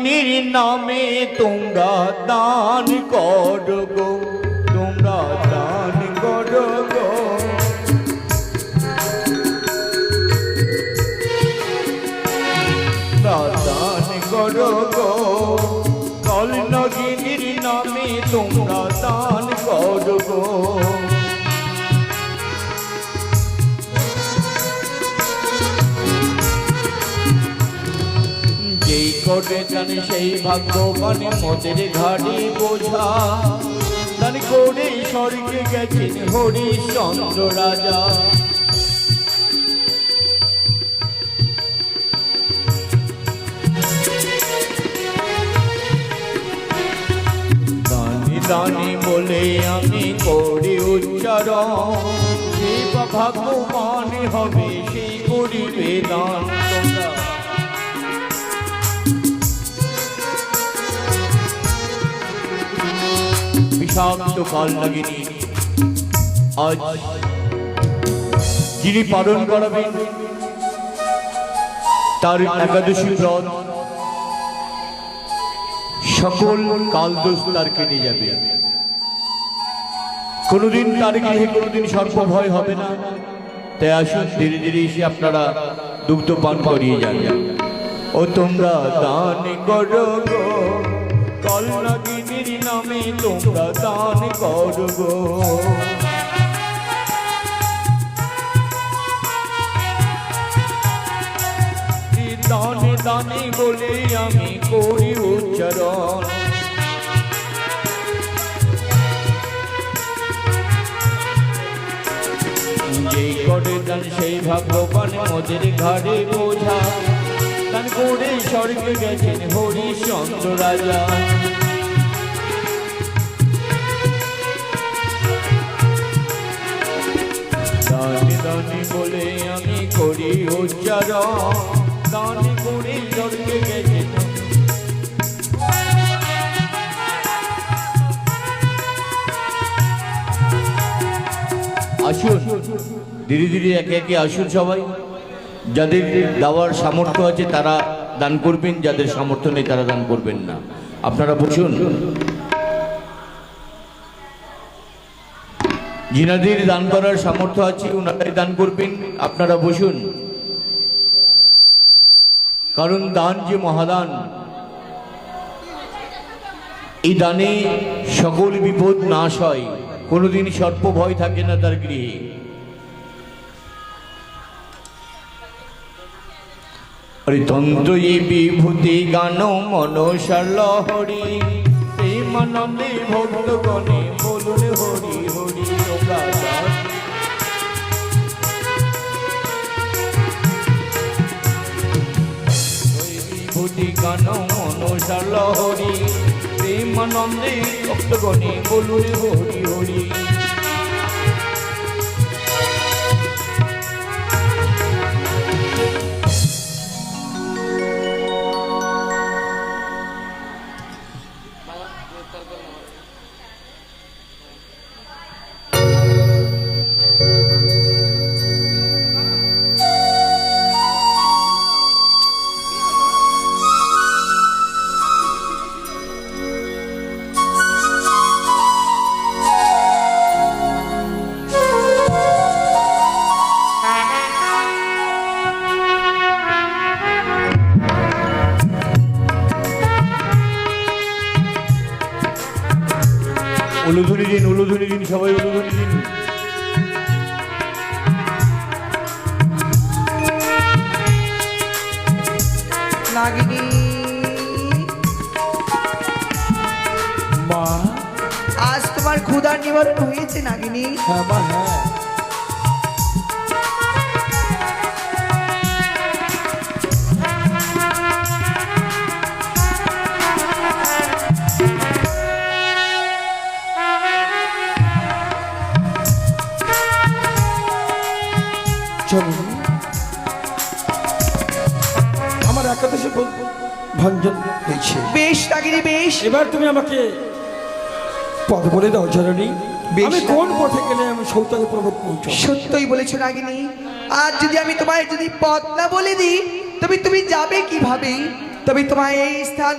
নাগিনীর নামে তোমরা দান করো গো, তোমরা দান করো গো। দান করো গো, কাল নাগিনীর নামে তোমরা দান করো গো। যেই করে জানে সেই ভাগ্যবান মোদের ঘাড়ে বোঝা, দান করে স্বর্গে গেছেন হরিশ্চন্দ্র রাজা। দানি দানি বলে আমি করি উচ্চারণ, যে ভাগ্যবান হবে সেই করিবে দান। তোমরা বিষাক্ত কাল নাগিনী আজ যিনি পালন করাবেন তার একাদশী ব্রত সকল কাল দোষ তার কেটে যাবে। কোনোদিন তার গৃহে কোনোদিন সর্প ভয় হবে না। তাই আসুন ধীরে ধীরে এসে আপনারা দুগ্ধ পান করিয়ে যান। ও তোমরা দান করো গো, কাল নাগিনীর নামে তোমরা দান করো গো। দানে দানে বলে আমি করি উচ্চারণ, যেই করে দান সেই ভাগ্যবান মোদের ঘাড়ে বোঝা, দান করে স্বর্গে গেছেন হরিশ্চন্দ্র রাজা। দানে দানে বলে আমি করি উচ্চারণ, দান করে স্বর্গে গেছেন। আসুন ধীরে ধীরে একে একে আসুন সবাই। যাদের দেওয়ার সামর্থ্য আছে তারা দান করবেন, যাদের সামর্থ্য নেই তারা দান করবেন না। আপনারা বসুন। যিনাদের দান করার সামর্থ্য আছে ওনারাই দান করবেন। আপনারা বসুন, কারণ দান যে মহাদান, এই দানে সকল বিপদ নাশ হয়, কোনোদিন সর্প ভয় থাকে না তার গৃহে। তন্ত্র বিভূতি গান মনসার লহরি, প্রেমানন্দে ভক্তগণে বলুন হরি হরি। বিভূতি গান মনসার লহরি, প্রেমানন্দে ভক্তগণে বলুন হরি হরি। উলুধুনি দিন, উলুধুনি দিন, সবাই উলুধুনি দিন। নাগিনী মা, আজ তোমার ক্ষুধার নিবারণ হয়েছে নাগিনী? হ্যাঁ মা, হ্যাঁ। চলুন, আমার একাদশী ভঞ্জন হয়েছে। বেশ নাগিনী বেশ। এবার তুমি আমাকে পথ বলে দাও জননী, আমি কোন পথে গেলে আমি সৌতালে প্রভু পৌঁছাবো? সত্যই বলেছো নাগিনী। আজ যদি আমি তোমায় যদি পথ না বলে দিই তবে তুমি যাবে কিভাবে? তবে তোমায় এই স্থান